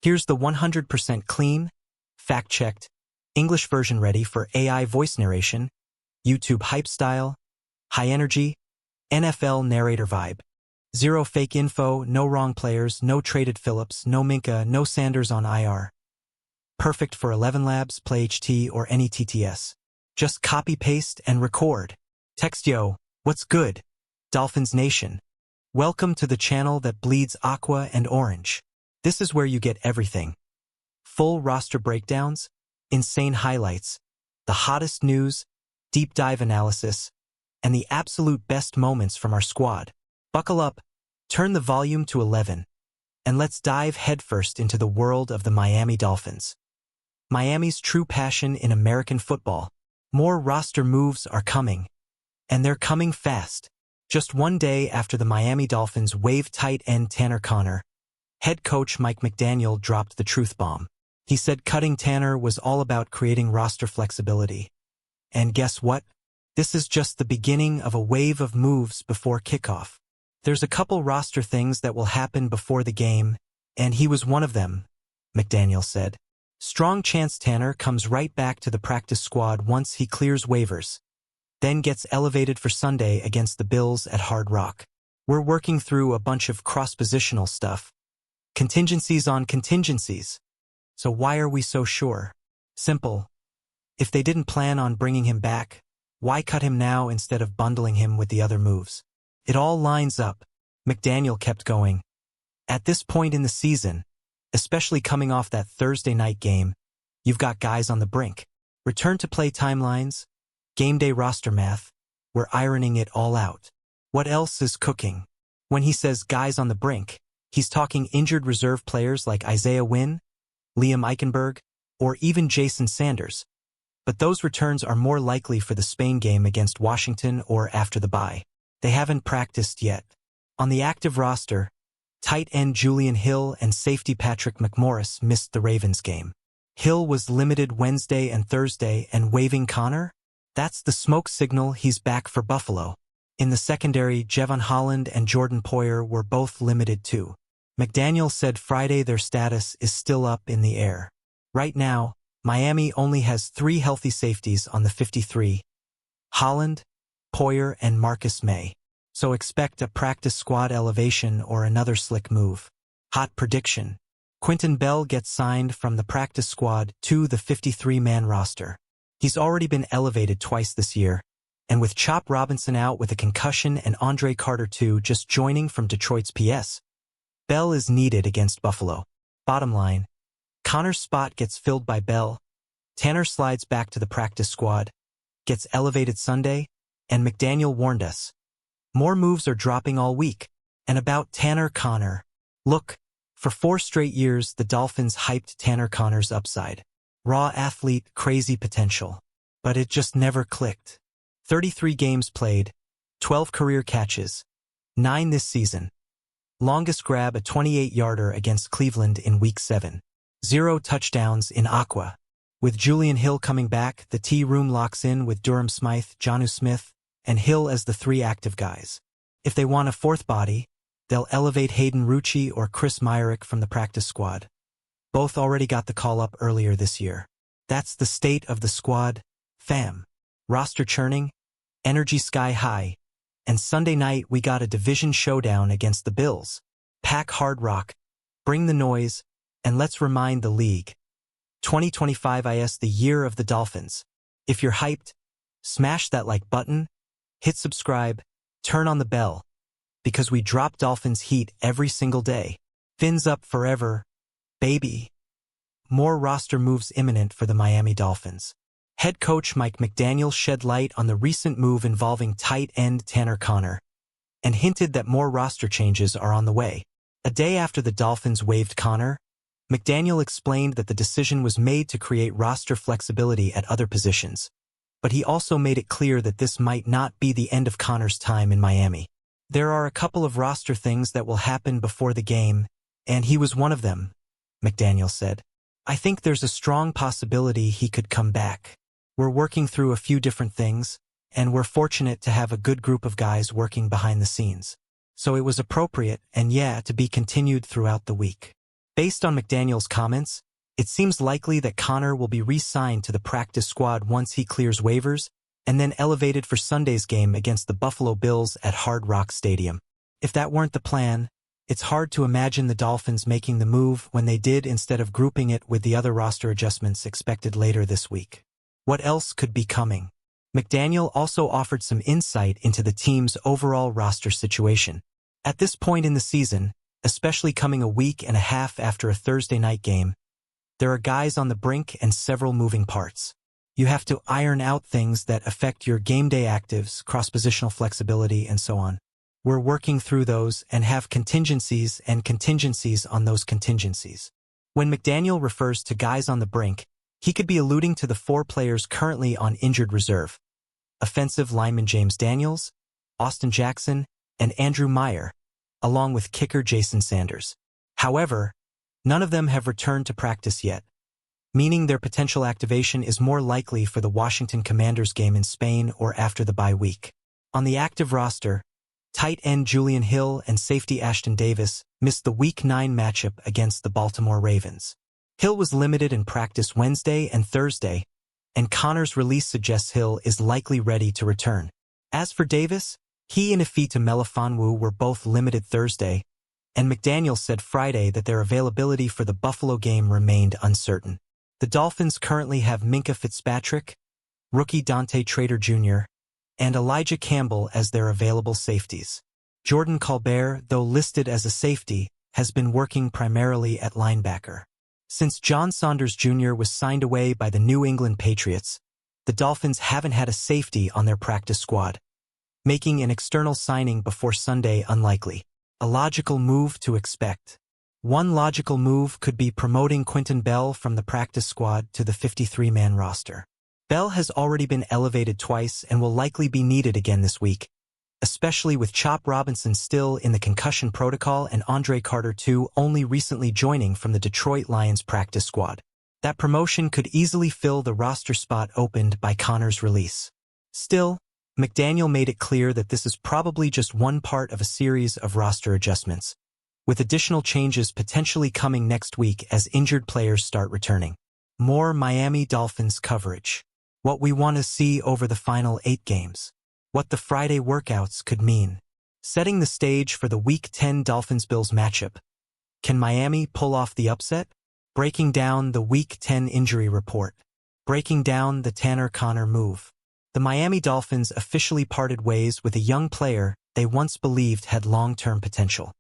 Here's the 100% clean, fact-checked, English version ready for AI voice narration, YouTube hype style, high energy, NFL narrator vibe. Zero fake info, no wrong players, no traded Phillips, no Minka, no Sanders on IR. Perfect for 11 Labs, Play HT, or any TTS. Just copy, paste, and record. Text yo, what's good? Dolphins Nation. Welcome to the channel that bleeds aqua and orange. This is where you get everything. Full roster breakdowns, insane highlights, the hottest news, deep dive analysis, and the absolute best moments from our squad. Buckle up, turn the volume to 11, and let's dive headfirst into the world of the Miami Dolphins. Miami's true passion in American football. More roster moves are coming, and they're coming fast. Just one day after the Miami Dolphins waived tight end Tanner Conner, head coach Mike McDaniel dropped the truth bomb. He said cutting Tanner was all about creating roster flexibility. And guess what? This is just the beginning of a wave of moves before kickoff. There's a couple roster things that will happen before the game, and he was one of them, McDaniel said. Strong chance Tanner comes right back to the practice squad once he clears waivers, then gets elevated for Sunday against the Bills at Hard Rock. We're working through a bunch of cross-positional stuff. Contingencies on contingencies. So why are we so sure? Simple. If they didn't plan on bringing him back, why cut him now instead of bundling him with the other moves? It all lines up, McDaniel kept going. At this point in the season, especially coming off that Thursday night game, you've got guys on the brink. Return to play timelines, game day roster math, we're ironing it all out. What else is cooking? When he says guys on the brink, he's talking injured reserve players like Isaiah Wynn, Liam Eichenberg, or even Jason Sanders. But those returns are more likely for the Spain game against Washington or after the bye. They haven't practiced yet. On the active roster, tight end Julian Hill and safety Patrick McMorris missed the Ravens game. Hill was limited Wednesday and Thursday, and waiving Conner? That's the smoke signal he's back for Buffalo. In the secondary, Jevon Holland and Jordan Poyer were both limited too. McDaniel said Friday their status is still up in the air. Right now, Miami only has 3 healthy safeties on the 53. Holland, Poyer, and Marcus May. So expect a practice squad elevation or another slick move. Hot prediction. Quinton Bell gets signed from the practice squad to the 53-man roster. He's already been elevated twice this year, and with Chop Robinson out with a concussion and Andre Carter II just joining from Detroit's PS, Bell is needed against Buffalo. Bottom line, Conner's spot gets filled by Bell, Tanner slides back to the practice squad, gets elevated Sunday, and McDaniel warned us. More moves are dropping all week. And about Tanner Conner. Look, for 4 straight years, the Dolphins hyped Tanner Conner's upside. Raw athlete, crazy potential. But it just never clicked. 33 games played, 12 career catches, 9 this season. Longest grab a 28-yarder against Cleveland in Week 7. 0 touchdowns in Aqua. With Julian Hill coming back, the T-room locks in with Durham Smythe, Jonnu Smith, and Hill as the 3 active guys. If they want a 4th body, they'll elevate Hayden Rucci or Chris Myrick from the practice squad. Both already got the call up earlier this year. That's the state of the squad, fam. Roster churning, energy sky high, and Sunday night we got a division showdown against the Bills. Pack Hard Rock, bring the noise, and let's remind the league. 2025 is the year of the Dolphins. If you're hyped, smash that like button, hit subscribe, turn on the bell, because we drop Dolphins heat every single day. Fins up forever, baby. More roster moves imminent for the Miami Dolphins. Head coach Mike McDaniel shed light on the recent move involving tight end Tanner Conner, and hinted that more roster changes are on the way. A day after the Dolphins waived Conner, McDaniel explained that the decision was made to create roster flexibility at other positions. But he also made it clear that this might not be the end of Conner's time in Miami. There are a couple of roster things that will happen before the game, and he was one of them, McDaniel said. I think there's a strong possibility he could come back. We're working through a few different things, and we're fortunate to have a good group of guys working behind the scenes. So it was appropriate, and to be continued throughout the week. Based on McDaniel's comments, it seems likely that Connor will be re-signed to the practice squad once he clears waivers and then elevated for Sunday's game against the Buffalo Bills at Hard Rock Stadium. If that weren't the plan, it's hard to imagine the Dolphins making the move when they did instead of grouping it with the other roster adjustments expected later this week. What else could be coming? McDaniel also offered some insight into the team's overall roster situation. At this point in the season, especially coming a week and a half after a Thursday night game, there are guys on the brink and several moving parts. You have to iron out things that affect your game day actives, cross-positional flexibility, and so on. We're working through those and have contingencies on those contingencies. When McDaniel refers to guys on the brink, he could be alluding to the 4 players currently on injured reserve: offensive lineman James Daniels, Austin Jackson, and Andrew Meyer, along with kicker Jason Sanders. However, none of them have returned to practice yet, meaning their potential activation is more likely for the Washington Commanders game in Spain or after the bye week. On the active roster, tight end Julian Hill and safety Ashton Davis missed the Week 9 matchup against the Baltimore Ravens. Hill was limited in practice Wednesday and Thursday, and Connor's release suggests Hill is likely ready to return. As for Davis, he and Ifeatu Melifonwu were both limited Thursday, and McDaniel said Friday that their availability for the Buffalo game remained uncertain. The Dolphins currently have Minkah Fitzpatrick, rookie Dante Trader Jr., and Elijah Campbell as their available safeties. Jordan Colbert, though listed as a safety, has been working primarily at linebacker. Since John Saunders Jr. was signed away by the New England Patriots, the Dolphins haven't had a safety on their practice squad, making an external signing before Sunday unlikely. A logical move to expect. One logical move could be promoting Quinton Bell from the practice squad to the 53-man roster. Bell has already been elevated twice and will likely be needed again this week, especially with Chop Robinson still in the concussion protocol and Andre Carter II only recently joining from the Detroit Lions practice squad. That promotion could easily fill the roster spot opened by Connor's release. Still, McDaniel made it clear that this is probably just one part of a series of roster adjustments, with additional changes potentially coming next week as injured players start returning. More Miami Dolphins coverage. What we want to see over the final 8 games. What the Friday workouts could mean. Setting the stage for the Week 10 Dolphins-Bills matchup. Can Miami pull off the upset? Breaking down the Week 10 injury report. Breaking down the Tanner Conner move. The Miami Dolphins officially parted ways with a young player they once believed had long-term potential.